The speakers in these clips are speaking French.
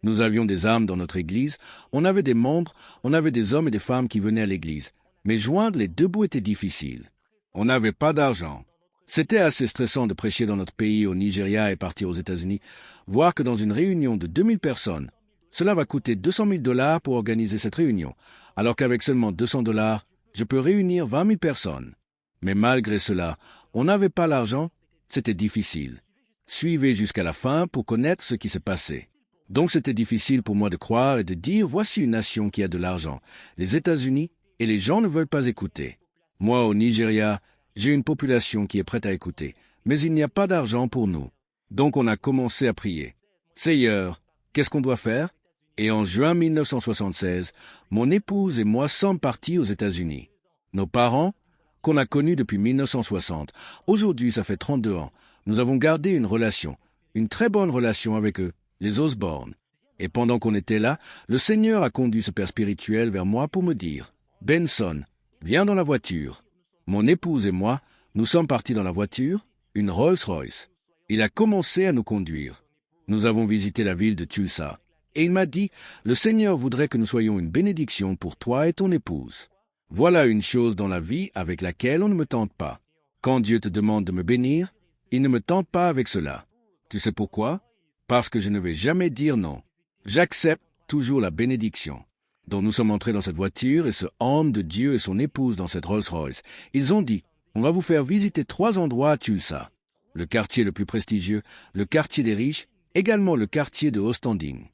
Nous avions des âmes dans notre église, on avait des membres, on avait des hommes et des femmes qui venaient à l'église. Mais joindre les deux bouts était difficile. On n'avait pas d'argent. C'était assez stressant de prêcher dans notre pays au Nigeria et partir aux États-Unis, voir que dans une réunion de 2000 personnes, cela va coûter 200 000 $ pour organiser cette réunion, alors qu'avec seulement 200 $, je peux réunir 20 000 personnes. Mais malgré cela, on n'avait pas l'argent, c'était difficile. Suivez jusqu'à la fin pour connaître ce qui s'est passé. Donc c'était difficile pour moi de croire et de dire « Voici une nation qui a de l'argent, les États-Unis, et les gens ne veulent pas écouter. » Moi, au Nigeria, j'ai une population qui est prête à écouter, mais il n'y a pas d'argent pour nous. Donc on a commencé à prier. « Seigneur, qu'est-ce qu'on doit faire ?» Et en juin 1976, mon épouse et moi sommes partis aux États-Unis. Nos parents, qu'on a connus depuis 1960, aujourd'hui ça fait 32 ans, nous avons gardé une relation, une très bonne relation avec eux, les Osborne. Et pendant qu'on était là, le Seigneur a conduit ce père spirituel vers moi pour me dire « Benson, viens dans la voiture. » Mon épouse et moi, nous sommes partis dans la voiture, une Rolls-Royce. Il a commencé à nous conduire. Nous avons visité la ville de Tulsa. Et il m'a dit « Le Seigneur voudrait que nous soyons une bénédiction pour toi et ton épouse. » Voilà une chose dans la vie avec laquelle on ne me tente pas. Quand Dieu te demande de me bénir, il ne me tente pas avec cela. Tu sais pourquoi? Parce que je ne vais jamais dire non. J'accepte toujours la bénédiction. Donc nous sommes entrés dans cette voiture et ce homme de Dieu et son épouse dans cette Rolls-Royce. Ils ont dit « On va vous faire visiter 3 endroits à Tulsa. Le quartier le plus prestigieux, le quartier des riches, également le quartier de haut standing.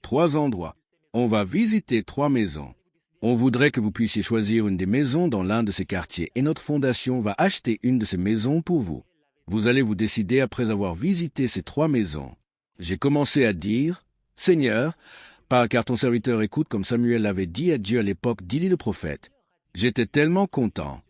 3 endroits. On va visiter 3 maisons. On voudrait que vous puissiez choisir une des maisons dans l'un de ces quartiers et notre fondation va acheter une de ces maisons pour vous. Vous allez vous décider après avoir visité ces 3 maisons. » J'ai commencé à dire « Seigneur, par car ton serviteur écoute comme Samuel l'avait dit à Dieu à l'époque d'Élie le prophète. » J'étais tellement content.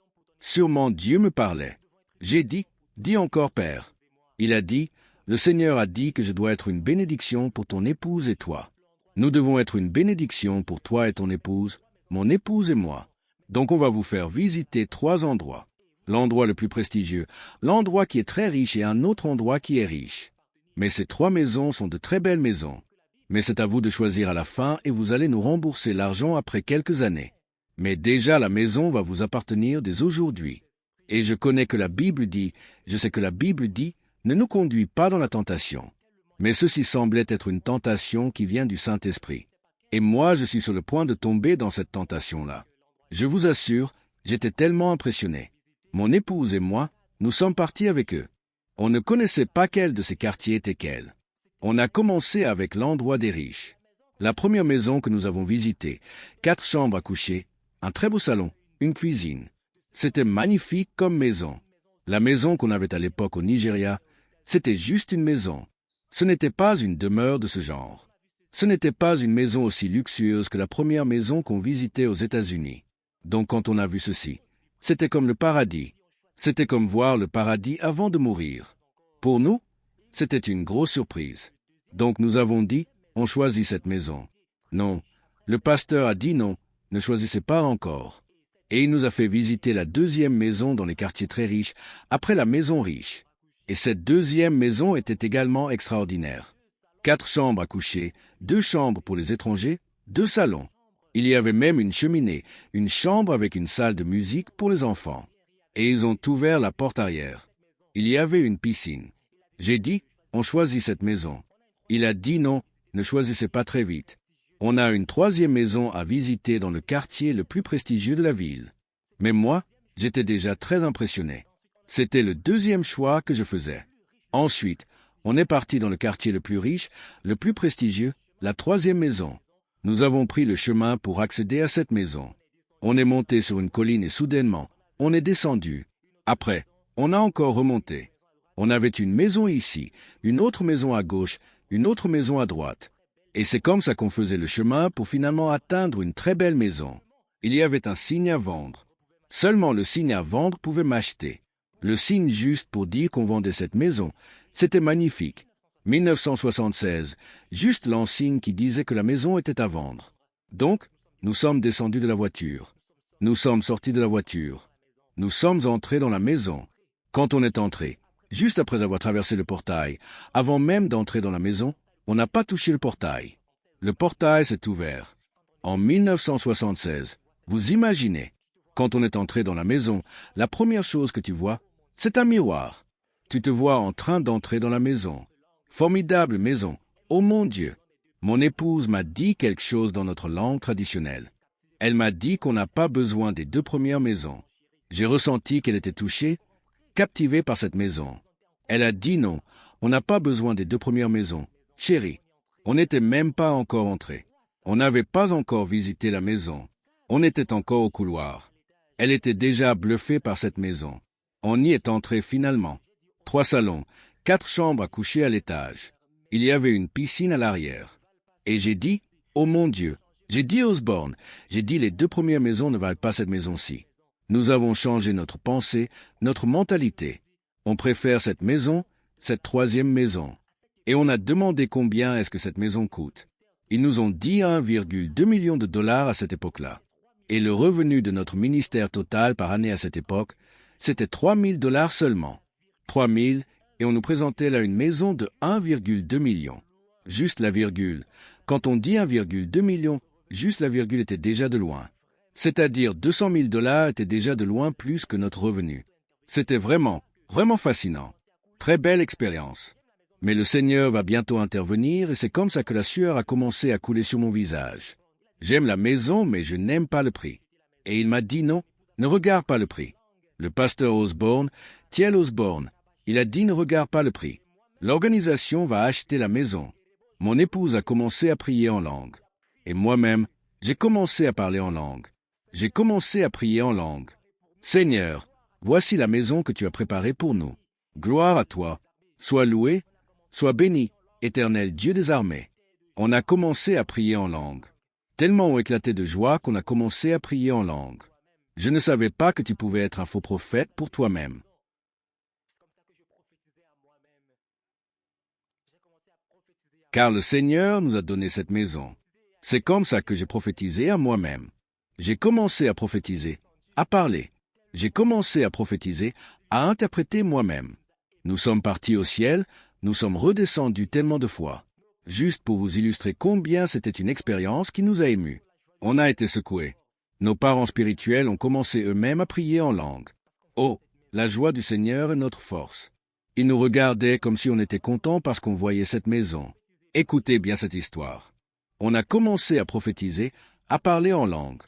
Sûrement Dieu me parlait. J'ai dit « Dis encore, Père. » Il a dit « Le Seigneur a dit que je dois être une bénédiction pour ton épouse et toi. Nous devons être une bénédiction pour toi et ton épouse, mon épouse et moi. Donc on va vous faire visiter 3 endroits. L'endroit le plus prestigieux, l'endroit qui est très riche et un autre endroit qui est riche. Mais ces 3 maisons sont de très belles maisons. Mais c'est à vous de choisir à la fin et vous allez nous rembourser l'argent après quelques années. Mais déjà la maison va vous appartenir dès aujourd'hui. Et je connais que la Bible dit, je sais que la Bible dit, ne nous conduis pas dans la tentation. Mais ceci semblait être une tentation qui vient du Saint-Esprit. Et moi, je suis sur le point de tomber dans cette tentation-là. Je vous assure, j'étais tellement impressionné. Mon épouse et moi, nous sommes partis avec eux. On ne connaissait pas quel de ces quartiers était quel. On a commencé avec l'endroit des riches. La première maison que nous avons visitée, 4 chambres à coucher, un très beau salon, une cuisine. C'était magnifique comme maison. La maison qu'on avait à l'époque au Nigeria, c'était juste une maison. Ce n'était pas une demeure de ce genre. Ce n'était pas une maison aussi luxueuse que la première maison qu'on visitait aux États-Unis. Donc quand on a vu ceci, c'était comme le paradis. C'était comme voir le paradis avant de mourir. Pour nous, c'était une grosse surprise. Donc nous avons dit, on choisit cette maison. Non, le pasteur a dit non, ne choisissez pas encore. Et il nous a fait visiter la 2e maison dans les quartiers très riches, après la maison riche. Et cette 2e maison était également extraordinaire. 4 chambres à coucher, 2 chambres pour les étrangers, 2 salons. Il y avait même une cheminée, une chambre avec une salle de musique pour les enfants. Et ils ont ouvert la porte arrière. Il y avait une piscine. J'ai dit, on choisit cette maison. Il a dit non, ne choisissez pas très vite. On a une 3e maison à visiter dans le quartier le plus prestigieux de la ville. Mais moi, j'étais déjà très impressionné. C'était le 2e choix que je faisais. Ensuite, on est parti dans le quartier le plus riche, le plus prestigieux, la 3e maison. Nous avons pris le chemin pour accéder à cette maison. On est monté sur une colline et soudainement, on est descendu. Après, on a encore remonté. On avait une maison ici, une autre maison à gauche, une autre maison à droite. Et c'est comme ça qu'on faisait le chemin pour finalement atteindre une très belle maison. Il y avait un signe à vendre. Seulement le signe à vendre pouvait m'acheter. Le signe juste pour dire qu'on vendait cette maison, c'était magnifique. 1976, juste l'ensigne qui disait que la maison était à vendre. Donc, nous sommes descendus de la voiture. Nous sommes sortis de la voiture. Nous sommes entrés dans la maison. Quand on est entré, juste après avoir traversé le portail, avant même d'entrer dans la maison, on n'a pas touché le portail. Le portail s'est ouvert. En 1976, vous imaginez, quand on est entré dans la maison, la première chose que tu vois, c'est un miroir. Tu te vois en train d'entrer dans la maison. Formidable maison. Oh mon Dieu! Mon épouse m'a dit quelque chose dans notre langue traditionnelle. Elle m'a dit qu'on n'a pas besoin des 2 premières maisons. J'ai ressenti qu'elle était touchée, captivée par cette maison. Elle a dit non, on n'a pas besoin des 2 premières maisons. Chérie, on n'était même pas encore entré. On n'avait pas encore visité la maison. On était encore au couloir. Elle était déjà bluffée par cette maison. On y est entré finalement. 3 salons, 4 chambres à coucher à l'étage. Il y avait une piscine à l'arrière. Et j'ai dit, oh mon Dieu, j'ai dit Osborne, j'ai dit les 2 premières maisons ne valent pas cette maison-ci. Nous avons changé notre pensée, notre mentalité. On préfère cette maison, cette 3e maison. Et on a demandé combien est-ce que cette maison coûte. Ils nous ont dit 1,2 million de dollars à cette époque-là. Et le revenu de notre ministère total par année à cette époque, c'était 3 000 dollars seulement. 3 000, et on nous présentait là une maison de 1,2 million. Juste la virgule. Quand on dit 1,2 million, juste la virgule était déjà de loin. C'est-à-dire 200 000 dollars étaient déjà de loin plus que notre revenu. C'était vraiment, vraiment fascinant. Très belle expérience. Mais le Seigneur va bientôt intervenir et c'est comme ça que la sueur a commencé à couler sur mon visage. J'aime la maison, mais je n'aime pas le prix. Et il m'a dit non, ne regarde pas le prix. Le pasteur Osborne, T.L. Osborne, il a dit ne regarde pas le prix. L'organisation va acheter la maison. Mon épouse a commencé à prier en langue. Et moi-même, j'ai commencé à parler en langue. J'ai commencé à prier en langue. Seigneur, voici la maison que tu as préparée pour nous. Gloire à toi. Sois loué, sois béni, éternel Dieu des armées. On a commencé à prier en langue. Tellement ont éclaté de joie qu'on a commencé à prier en langue. Je ne savais pas que tu pouvais être un faux prophète pour toi-même. Car le Seigneur nous a donné cette maison. C'est comme ça que j'ai prophétisé à moi-même. J'ai commencé à prophétiser, à parler. J'ai commencé à prophétiser, à interpréter moi-même. Nous sommes partis au ciel, nous sommes redescendus tellement de fois. Juste pour vous illustrer combien c'était une expérience qui nous a émus. On a été secoués. Nos parents spirituels ont commencé eux-mêmes à prier en langue. Oh, la joie du Seigneur est notre force. Ils nous regardaient comme si on était contents parce qu'on voyait cette maison. Écoutez bien cette histoire. On a commencé à prophétiser, à parler en langue.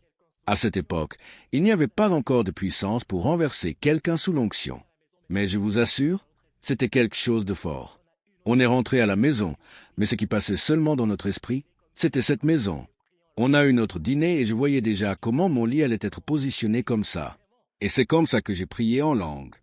À cette époque, il n'y avait pas encore de puissance pour renverser quelqu'un sous l'onction. Mais je vous assure, c'était quelque chose de fort. On est rentré à la maison, mais ce qui passait seulement dans notre esprit, c'était cette maison. On a eu notre dîner et je voyais déjà comment mon lit allait être positionné comme ça. Et c'est comme ça que j'ai prié en langue.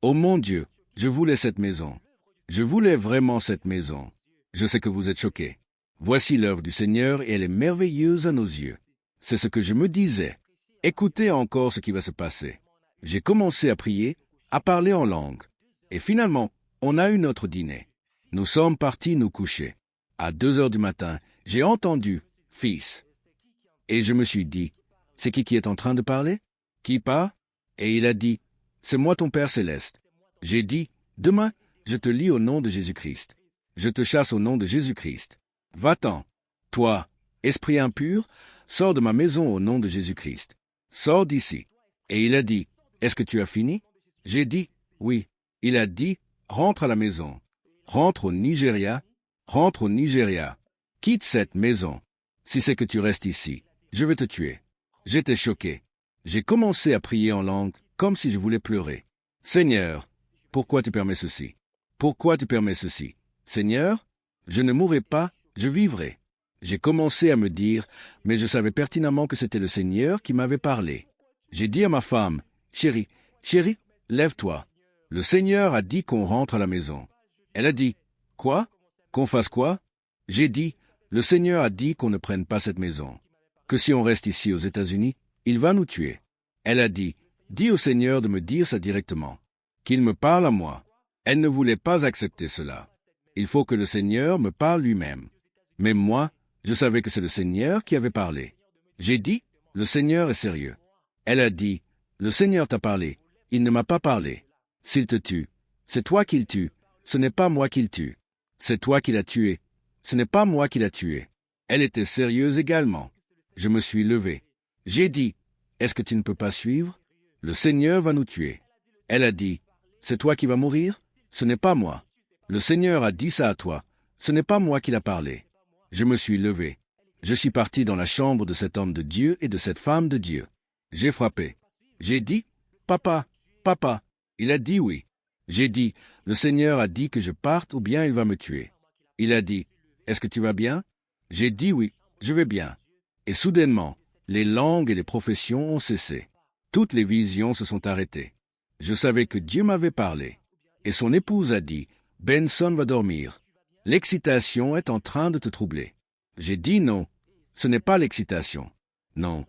Oh mon Dieu, je voulais cette maison. Je voulais vraiment cette maison. Je sais que vous êtes choqués. Voici l'œuvre du Seigneur et elle est merveilleuse à nos yeux. C'est ce que je me disais. Écoutez encore ce qui va se passer. J'ai commencé à prier, à parler en langue. Et finalement, on a eu notre dîner. Nous sommes partis nous coucher. À 2 heures du matin, j'ai entendu « Fils ». Et je me suis dit, c'est qui est en train de parler? Qui parle? Et il a dit, c'est moi ton Père céleste. J'ai dit, demain, je te lis au nom de Jésus-Christ. Je te chasse au nom de Jésus-Christ. Va-t'en. Toi, esprit impur, sors de ma maison au nom de Jésus-Christ. Sors d'ici. Et il a dit, est-ce que tu as fini? J'ai dit, oui. Il a dit, rentre à la maison. Rentre au Nigeria. Rentre au Nigeria. Quitte cette maison. Si c'est que tu restes ici, je vais te tuer. J'étais choqué. J'ai commencé à prier en langue, comme si je voulais pleurer. Seigneur, pourquoi tu permets ceci? Pourquoi tu permets ceci? Seigneur, je ne mourrai pas, je vivrai. J'ai commencé à me dire, mais je savais pertinemment que c'était le Seigneur qui m'avait parlé. J'ai dit à ma femme, chérie, lève-toi. Le Seigneur a dit qu'on rentre à la maison. Elle a dit, quoi? Qu'on fasse quoi? J'ai dit, le Seigneur a dit qu'on ne prenne pas cette maison. Que si on reste ici aux États-Unis, il va nous tuer. Elle a dit, dis au Seigneur de me dire ça directement. Qu'il me parle à moi. Elle ne voulait pas accepter cela. Il faut que le Seigneur me parle lui-même. Mais moi, je savais que c'est le Seigneur qui avait parlé. J'ai dit, le Seigneur est sérieux. Elle a dit, le Seigneur t'a parlé. Il ne m'a pas parlé. S'il te tue, c'est toi qui le tues. Ce n'est pas moi qui le tue. C'est toi qui l'as tué. Ce n'est pas moi qui l'ai tué. Elle était sérieuse également. Je me suis levé. J'ai dit, « Est-ce que tu ne peux pas suivre? Le Seigneur va nous tuer. » Elle a dit, « C'est toi qui vas mourir? Ce n'est pas moi. Le Seigneur a dit ça à toi. Ce n'est pas moi qui l'a parlé. » Je me suis levé. Je suis parti dans la chambre de cet homme de Dieu et de cette femme de Dieu. J'ai frappé. J'ai dit, « Papa, papa. » Il a dit oui. J'ai dit, « Le Seigneur a dit que je parte ou bien il va me tuer. » Il a dit, « Est-ce que tu vas bien? » J'ai dit oui, je vais bien. Et soudainement, les langues et les professions ont cessé. Toutes les visions se sont arrêtées. Je savais que Dieu m'avait parlé. Et son épouse a dit, « Benson va dormir. L'excitation est en train de te troubler. » J'ai dit non, ce n'est pas l'excitation. Non,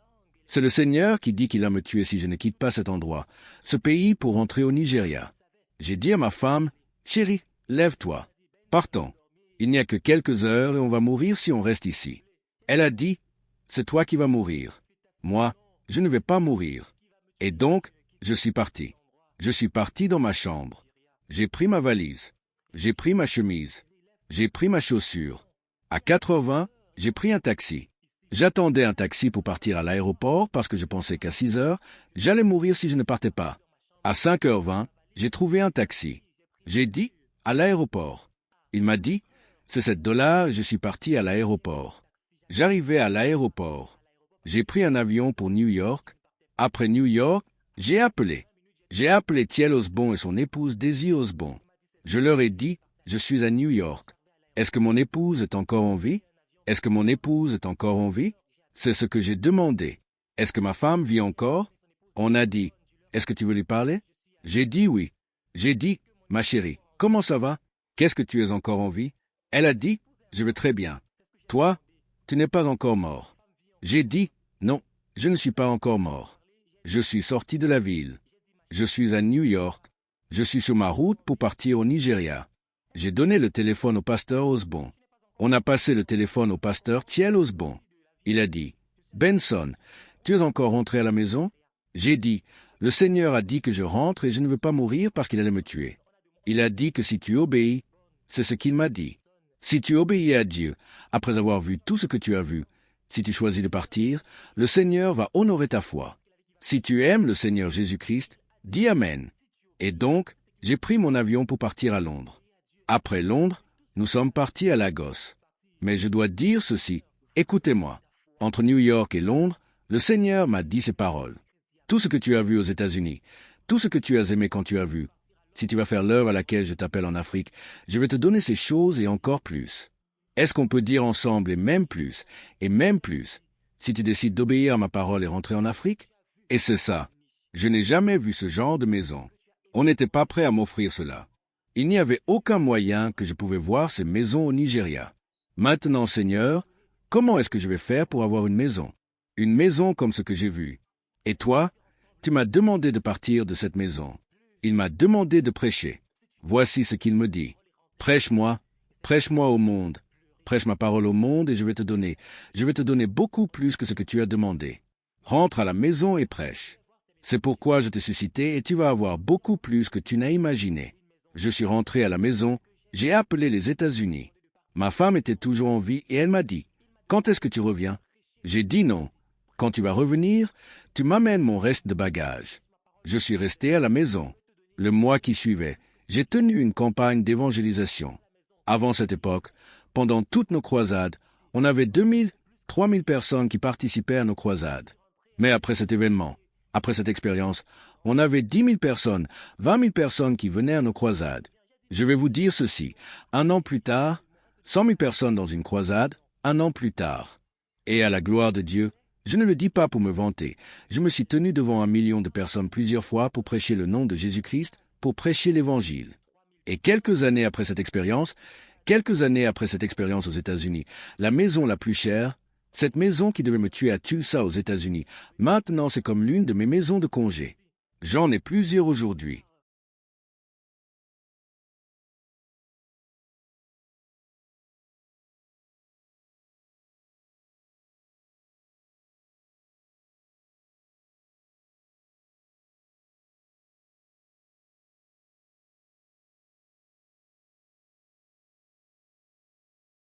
c'est le Seigneur qui dit qu'il va me tuer si je ne quitte pas cet endroit, ce pays pour rentrer au Nigeria. J'ai dit à ma femme, « Chérie, lève-toi. Partons. Il n'y a que quelques heures et on va mourir si on reste ici. » Elle a dit, « C'est toi qui vas mourir. Moi, je ne vais pas mourir. » Et donc, je suis parti. Je suis parti dans ma chambre. J'ai pris ma valise. J'ai pris ma chemise. J'ai pris ma chaussure. À 4h20, j'ai pris un taxi. J'attendais un taxi pour partir à l'aéroport parce que je pensais qu'à 6h, j'allais mourir si je ne partais pas. À 5h20, j'ai trouvé un taxi. J'ai dit, à l'aéroport. Il m'a dit, c'est $7 et je suis parti à l'aéroport. J'arrivais à l'aéroport. J'ai pris un avion pour New York. Après New York, j'ai appelé. J'ai appelé Thiel Osborne et son épouse Daisy Osborne. Je leur ai dit, je suis à New York. Est-ce que mon épouse est encore en vie? Est-ce que mon épouse est encore en vie? C'est ce que j'ai demandé. Est-ce que ma femme vit encore? On a dit, est-ce que tu veux lui parler? J'ai dit oui. J'ai dit, ma chérie, comment ça va? Qu'est-ce que tu es encore en vie? Elle a dit, je vais très bien. Toi, tu n'es pas encore mort. J'ai dit, non, je ne suis pas encore mort. Je suis sorti de la ville. Je suis à New York. Je suis sur ma route pour partir au Nigeria. J'ai donné le téléphone au pasteur Osborne. On a passé le téléphone au pasteur Thiel Osborne. Il a dit, « Benson, tu es encore rentré à la maison? » J'ai dit, « Le Seigneur a dit que je rentre et je ne veux pas mourir parce qu'il allait me tuer. Il a dit que si tu obéis, c'est ce qu'il m'a dit. Si tu obéis à Dieu, après avoir vu tout ce que tu as vu, si tu choisis de partir, le Seigneur va honorer ta foi. Si tu aimes le Seigneur Jésus-Christ, dis Amen. » Et donc, j'ai pris mon avion pour partir à Londres. Après Londres, nous sommes partis à Lagos. Mais je dois dire ceci, écoutez-moi. Entre New York et Londres, le Seigneur m'a dit ces paroles. Tout ce que tu as vu aux États-Unis, tout ce que tu as aimé quand tu as vu, si tu vas faire l'heure à laquelle je t'appelle en Afrique, je vais te donner ces choses et encore plus. Est-ce qu'on peut dire ensemble et même plus, si tu décides d'obéir à ma parole et rentrer en Afrique? Et c'est ça. Je n'ai jamais vu ce genre de maison. On n'était pas prêt à m'offrir cela. Il n'y avait aucun moyen que je pouvais voir ces maisons au Nigeria. Maintenant, Seigneur, comment est-ce que je vais faire pour avoir une maison? Une maison comme ce que j'ai vu. Et toi, tu m'as demandé de partir de cette maison. Il m'a demandé de prêcher. Voici ce qu'il me dit. Prêche-moi au monde. Prêche ma parole au monde et je vais te donner beaucoup plus que ce que tu as demandé. Rentre à la maison et prêche. C'est pourquoi je t'ai suscité et tu vas avoir beaucoup plus que tu n'as imaginé. Je suis rentré à la maison, j'ai appelé les États-Unis. Ma femme était toujours en vie et elle m'a dit, « Quand est-ce que tu reviens? » J'ai dit non. « Quand tu vas revenir, tu m'amènes mon reste de bagages. » Je suis resté à la maison. Le mois qui suivait, j'ai tenu une campagne d'évangélisation. Avant cette époque, pendant toutes nos croisades, on avait 2000, 3000 personnes qui participaient à nos croisades. Mais après cet événement, après cette expérience, on avait 10 000 personnes, 20 000 personnes qui venaient à nos croisades. Je vais vous dire ceci, 1 an plus tard, 100 000 personnes dans une croisade, 1 an plus tard. Et à la gloire de Dieu, je ne le dis pas pour me vanter, je me suis tenu devant 1 million de personnes plusieurs fois pour prêcher le nom de Jésus-Christ, pour prêcher l'Évangile. Et quelques années après cette expérience aux États-Unis, la maison la plus chère, cette maison qui devait me tuer à Tulsa aux États-Unis, maintenant c'est comme l'une de mes maisons de congé. J'en ai plusieurs aujourd'hui.